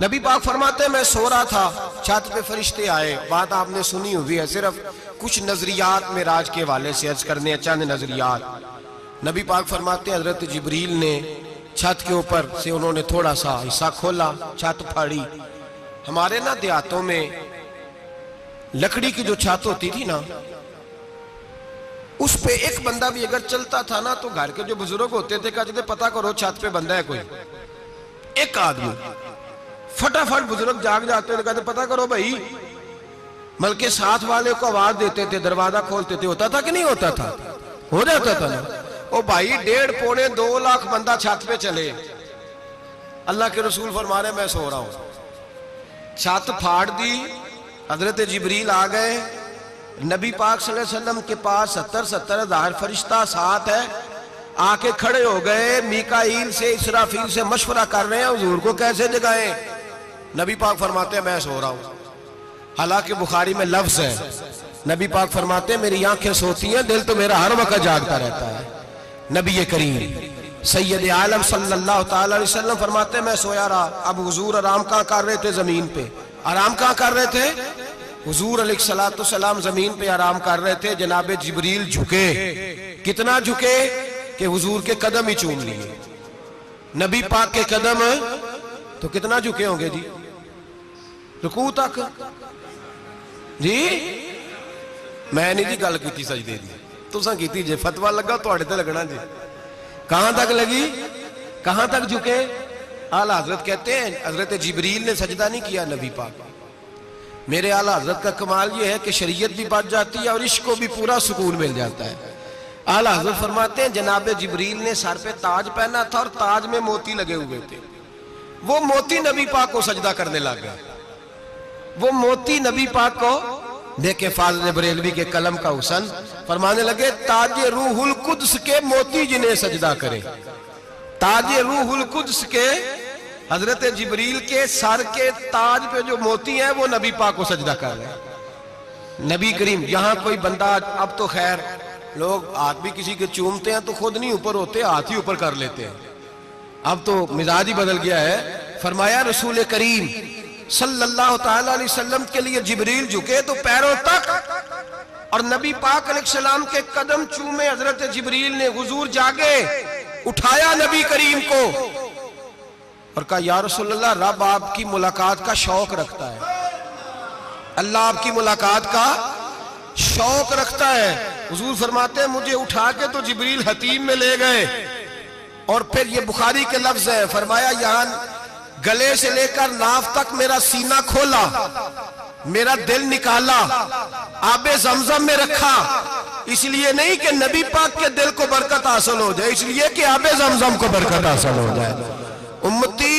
نبی پاک فرماتے ہیں میں سو رہا تھا، چھت پہ فرشتے آئے. بات آپ نے سنی ہوئی ہے، صرف کچھ نظریات معراج کے حوالے سے عرض کرنے ہیں، چند نظریات. نبی پاک فرماتے ہیں حضرت جبریل نے چھت کے اوپر سے انہوں نے تھوڑا سا حصہ کھولا، چھت پھاڑی. ہمارے نا دیہاتوں میں لکڑی کی جو چھت ہوتی تھی نا، اس پہ ایک بندہ بھی اگر چلتا تھا نا تو گھر کے جو بزرگ ہوتے تھے کہتے تھے پتہ کرو چھت پہ بندہ ہے کوئی. ایک آدمی فٹافٹ بزرگ جاگ جاتے تھے، کہتے پتہ کرو بھائی. بلکہ ساتھ والے کو آواز دیتے تھے، دروازہ کھولتے تھے. ہوتا تھا کہ نہیں ہوتا تھا؟ ہو جاتا تھا نا. او بھائی 1.5 پونے 2 لاکھ بندہ چھت پہ چلے. اللہ کے رسول فرما رہے میں سو رہا ہوں. چھت پھاڑ دی، حضرت جبریل آ گئے. نبی پاک صلی اللہ علیہ وسلم کے پاس 70 ہزار فرشتہ ساتھ ہے، آ کے کھڑے ہو گئے. میکائیل سے اسرافیل سے مشورہ کر رہے ہیں حضور کو کیسے جگائیں. نبی پاک فرماتے ہیں میں سو رہا ہوں. حالانکہ بخاری میں لفظ ہے، نبی پاک فرماتے ہیں میری آنکھیں سوتی ہیں، دل تو میرا ہر وقت جاگتا رہتا ہے. نبی کریم سید عالم صلی اللہ تعالی علیہ وسلم فرماتے ہیں میں سویا رہا. اب حضور آرام کہاں کر رہے تھے؟ زمین پہ. آرام کہاں کر رہے تھے؟ حضور علیہ السلام زمین پہ آرام کر رہے تھے. جناب جبریل جھکے. کتنا جھکے کہ حضور کے قدم ہی چوم لیے. نبی پاک کے قدم تو کتنا جھکے ہوں گے جی؟ رکوع تک. جی میں نہیں جی گل کی سجدے دی، تساں کیتی جے. فتوہ لگا تواڈے تے لگنا جی. کہاں تک لگی؟ کہاں تک جھکے؟ اعلیٰ حضرت کہتے ہیں حضرت جبریل نے سجدہ نہیں کیا نبی پاک. میرے اعلیٰ حضرت کا کمال یہ ہے کہ شریعت بھی بچ جاتی ہے اور عشق کو بھی پورا سکون مل جاتا ہے. اعلیٰ حضرت فرماتے ہیں جناب جبریل نے سر پہ تاج پہنا تھا اور تاج میں موتی لگے ہوئے تھے. وہ موتی نبی پاک کو سجدہ کرنے لگ گئے. وہ موتی نبی پاک کو دیکھیں. فاضل بریلوی کے قلم کا حسن فرمانے لگے تاج روح القدس کے موتی جنہیں سجدہ کرے. تاج روح القدس کے حضرت جبریل کے سر کے تاج پہ جو موتی ہیں وہ نبی پاک کو سجدہ کر رہے ہیں. نبی کریم یہاں کوئی بندہ، اب تو خیر لوگ ہاتھ بھی کسی کے چومتے ہیں تو خود نہیں اوپر ہوتے، ہاتھ ہی اوپر کر لیتے ہیں. اب تو مزاج ہی بدل گیا ہے. فرمایا رسول کریم صلی اللہ تعالی علیہ وسلم کے لیے جبریل جھکے تو پیروں تک، اور نبی پاک علیہ السلام کے قدم چومے. حضرت جبریل نے حضور جاگے، اٹھایا نبی کریم کو اور کہا یا رسول اللہ رب آپ کی ملاقات کا شوق رکھتا ہے. اللہ آپ کی ملاقات کا شوق رکھتا ہے. حضور فرماتے ہیں مجھے اٹھا کے تو جبریل حتیم میں لے گئے. اور پھر یہ بخاری کے لفظ ہے، فرمایا یہاں گلے سے لے کر ناف تک میرا سینہ کھولا، میرا دل نکالا، آب زمزم میں رکھا. اس لیے نہیں کہ نبی پاک کے دل کو برکت حاصل ہو جائے، اس لیے کہ آب زمزم کو برکت حاصل ہو جائے. امتی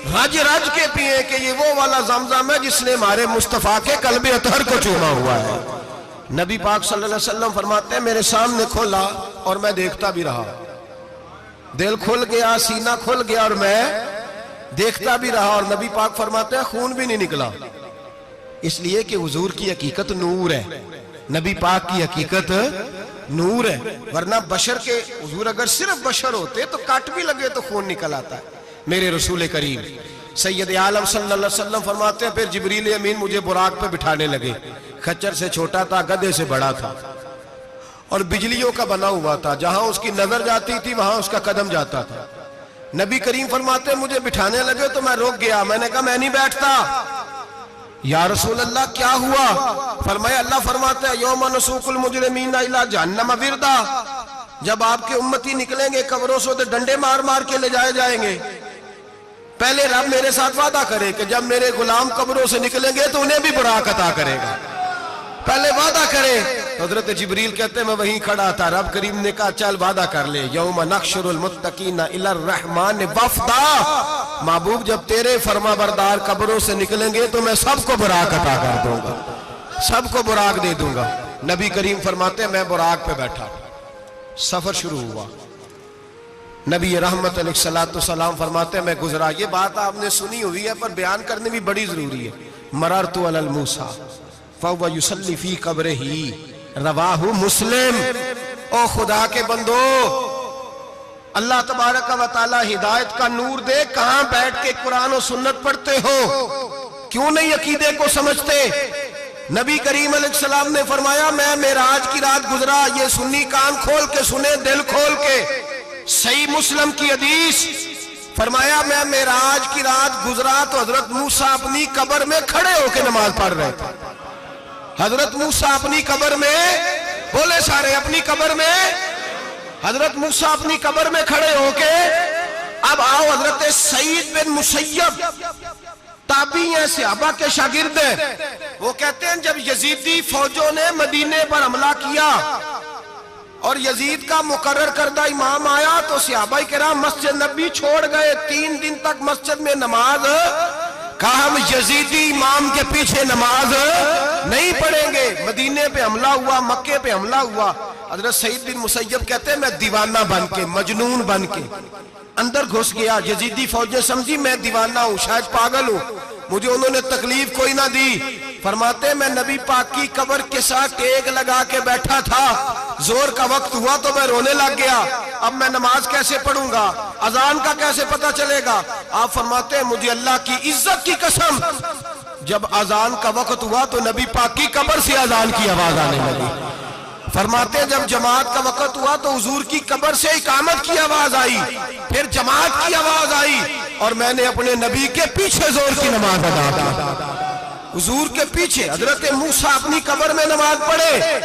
رج رج کے پیئے کہ یہ وہ والا زمزم ہے جس نے ہمارے مصطفیٰ کے قلب اطہر کو چوما ہوا ہے. نبی پاک صلی اللہ علیہ وسلم فرماتے ہیں میرے سامنے کھولا اور میں دیکھتا بھی رہا. دل کھل گیا، سینہ کھل گیا اور میں دیکھتا بھی رہا. اور نبی پاک فرماتے ہیں خون بھی نہیں نکلا، اس لیے کہ حضور کی حقیقت نور ہے. نبی پاک کی حقیقت نور ہے. ورنہ بشر کے حضور اگر صرف بشر ہوتے تو کٹ بھی لگے تو خون نکل آتا ہے. میرے رسول کریم سید عالم صلی اللہ علیہ وسلم فرماتے ہیں پھر جبریل امین مجھے براق پہ بٹھانے لگے. خچر سے چھوٹا تھا، گدھے سے بڑا تھا اور بجلیوں کا بنا ہوا تھا. جہاں اس کی نظر جاتی تھی وہاں اس کا قدم جاتا تھا. نبی کریم فرماتے ہیں مجھے بٹھانے لگے تو میں رک گیا. میں نے کہا میں نہیں بیٹھتا. یا رسول اللہ کیا ہوا؟ فرمایا اللہ فرماتے ہیں یوم نسوق المجرمین الی جہنم وردا. جب آپ کے امتی نکلیں گے قبروں سے تو ڈنڈے مار مار کے لے جائے جائیں گے. پہلے رب میرے ساتھ وعدہ کرے کہ جب میرے غلام قبروں سے نکلیں گے تو انہیں بھی براق عطا کرے گا. پہلے وعدہ کرے. حضرت جبریل کہتے ہیں میں وہیں کھڑا تھا. رب کریم نے کہا چل وعدہ کر لے. یوم نحشر المتقین الی الرحمن وفدا. محبوب جب تیرے فرما بردار قبروں سے نکلیں گے تو میں سب کو براق عطا کر دوں گا، سب کو براق دے دوں گا. نبی کریم فرماتے ہیں میں براق پہ بیٹھا. سفر شروع ہوا. نبی رحمت علیہ السلام فرماتے ہیں میں گزرا. یہ بات آپ نے سنی ہوئی ہے پر بیان کرنے بھی بڑی ضروری ہے. مررت علی الموسیٰ فَهُوَ يُصَلِّ فِي قَبْرِهِ رواہ مسلم. او خدا کے بندو اللہ تبارک و تعالی ہدایت کا نور دے، کہاں بیٹھ کے قرآن و سنت پڑھتے ہو؟ کیوں نہیں عقیدے کو سمجھتے؟ نبی کریم علیہ السلام نے فرمایا میں معراج کی رات گزرا، یہ سنی کان کھول کے سنے، دل کھول کے، صحیح مسلم کی حدیث، فرمایا میں معراج کی رات گزرا تو حضرت موسیٰ اپنی قبر میں کھڑے ہو کے نماز پڑھ رہے تھے۔ حضرت موسیٰ اپنی قبر میں، بولے سارے، اپنی قبر میں، حضرت موسیٰ اپنی قبر میں کھڑے ہو کے، اب آؤ حضرت سعید بن مسیب تابعی ہیں، صحابہ کے شاگرد ہیں، وہ کہتے ہیں جب یزیدی فوجوں نے مدینے پر حملہ کیا اور یزید کا مقرر کردہ امام آیا تو صحابہ کرام مسجد نبی چھوڑ گئے، 3 دن تک مسجد میں نماز، کہا ہم یزیدی امام کے پیچھے نماز نہیں پڑھیں گے۔ مدینے پہ حملہ ہوا، مکے پہ حملہ ہوا، حضرت سعید بن مسیب کہتے ہیں میں دیوانہ بن کے، مجنون بن کے اندر گھس گیا۔ یزیدی فوجیں سمجھی میں دیوانہ ہوں، شاید پاگل ہوں، مجھے انہوں نے تکلیف کوئی نہ دی۔ فرماتے میں نبی پاک کی قبر کے ساتھ ٹیک لگا کے بیٹھا تھا، زور کا وقت ہوا تو میں رونے لگ گیا، اب میں نماز کیسے پڑھوں گا، اذان کا کیسے پتہ چلے گا؟ آپ فرماتے ہیں مجھے اللہ کی عزت کی قسم، جب اذان کا وقت ہوا تو نبی پاک کی قبر سے اذان کی آواز آنے لگی۔ فرماتے ہیں جب جماعت کا وقت ہوا تو حضور کی قبر سے اقامت کی آواز آئی، پھر جماعت کی آواز آئی، اور میں نے اپنے نبی کے پیچھے زور کی نماز ادا کی۔ حضور کے پیچھے حضرت موسیٰ اپنی قبر میں نماز پڑھے،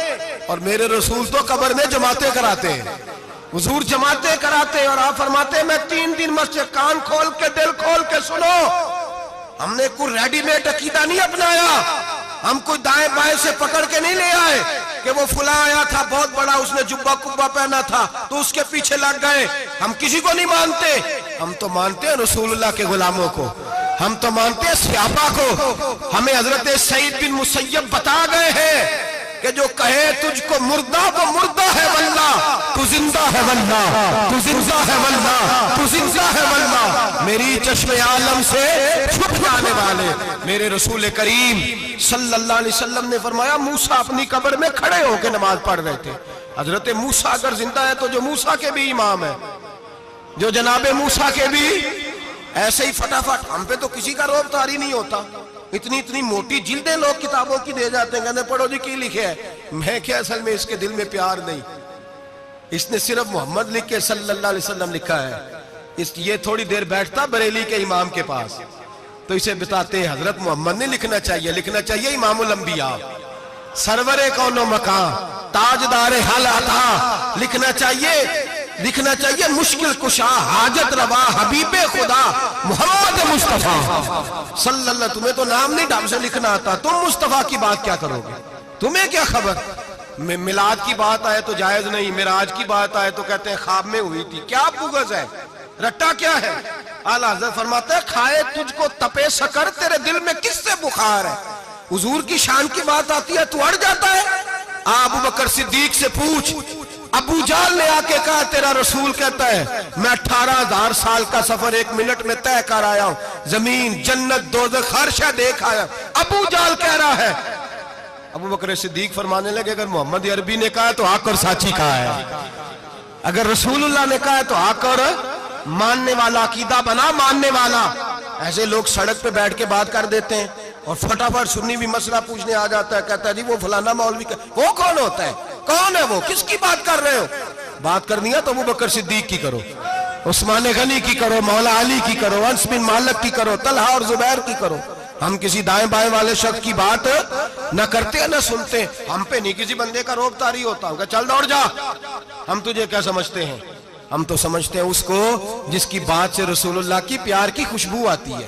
اور میرے رسول تو قبر میں جماعتیں کراتے ہیں، حضور جماعتیں کراتے ہیں، اور آپ فرماتے ہیں میں 3 دن مسجد، کان کھول کے دل کھول کے سنو، ہم نے کوئی ریڈی میڈ عقیدہ نہیں اپنایا، ہم کوئی دائیں بائیں سے پکڑ کے نہیں لے آئے کہ وہ فلاں آیا تھا بہت بڑا، اس نے جبہ کبہ پہنا تھا تو اس کے پیچھے لگ گئے۔ ہم کسی کو نہیں مانتے، ہم تو مانتے ہیں رسول اللہ کے غلاموں کو، ہم تو مانتے ہیں صحابہ کو۔ ہمیں حضرت سعید بن مسیب بتا گئے ہیں کہ جو کہے تجھ کو مردہ وہ مردہ ہے واللہ، تو زندہ ہے واللہ، تو زندہ ہے واللہ، تو زندہ ہے واللہ، میری چشم عالم سے چھپ جانے والے میرے رسول کریم صلی اللہ علیہ وسلم نے فرمایا موسیٰ اپنی قبر میں کھڑے ہو کے نماز پڑھ رہے تھے۔ حضرت موسیٰ اگر زندہ ہے تو جو موسیٰ کے بھی امام ہے، جو جناب موسیٰ کے بھی، ایسے ہی فٹافٹ ہم پہ تو کسی کا روب طاری نہیں ہوتا، اتنی موٹی جلدیں لوگ کتابوں کی دے جاتے ہیں، کہتے ہیں پڑھو جی کی لکھے ہے، میں کیا اصل میں اس کے دل میں پیار نہیں، اس نے صرف محمد لکھ کے صلی اللہ علیہ وسلم لکھا ہے، یہ تھوڑی دیر بیٹھتا بریلی کے امام کے پاس تو اسے بتاتے ہیں حضرت محمد نے لکھنا چاہیے، لکھنا چاہیے امام الانبیاء، سرور کون و مکان، تاجدار حل عطا، لکھنا چاہیے مشکل کشا، حاجت روا، حبیب خدا محمد مصطفیٰ صلی اللہ۔ تمہیں تو نام نہیں ڈھنگ سے لکھنا آتا، تم مصطفیٰ کی بات کیا کرو گے؟ تمہیں کیا خبر؟ میلاد کی بات آئے تو جائز نہیں، معراج کی بات آئے تو کہتے ہیں خواب میں ہوئی تھی، کیا بغض ہے، رٹا کیا ہے؟ اعلیٰ حضرت فرماتے ہیں کھائے تجھ کو تپے سکر، تیرے دل میں کس سے بخار ہے؟ حضور کی شان کی بات آتی ہے تو اڑ جاتا ہے۔ ابو بکر صدیق سے پوچھ، ابو جہل نے آ کے کہا تیرا رسول کہتا ہے میں 18,000 سال کا سفر 1 منٹ میں طے کر آیا ہوں، زمین جنت دوزخ ہر شے دیکھ آیا، ابو جہل کہہ رہا ہے۔ ابو بکر صدیق فرمانے لگے اگر محمد عربی نے کہا ہے تو آ کر ساتھی کہا ہے، اگر رسول اللہ نے کہا ہے تو آ کر ماننے والا، عقیدہ بنا ماننے والا۔ ایسے لوگ سڑک پہ بیٹھ کے بات کر دیتے ہیں اور فٹافٹ سنی بھی مسئلہ پوچھنے آ جاتا ہے، کہتا ہے جی وہ فلانا مولوی، وہ کون ہوتا ہے، کون ہے وہ، کس کی بات کر رہے ہو؟ بات کرنی ہے تو ابو بکر صدیق کی کرو، عثمان غنی کی کرو، مولا علی کی کرو، انس بن مالک کی کرو، طلحہ اور زبیر کی کرو۔ ہم کسی دائیں بائیں والے شخص کی بات نہ کرتے ہیں نہ سنتے، ہم پہ نہیں کسی بندے کا روب طاری ہوتا، ہم کہا چل دوڑ جا، ہم تجھے کیا سمجھتے ہیں؟ ہم تو سمجھتے ہیں اس کو جس کی بات سے رسول اللہ کی پیار کی خوشبو آتی ہے،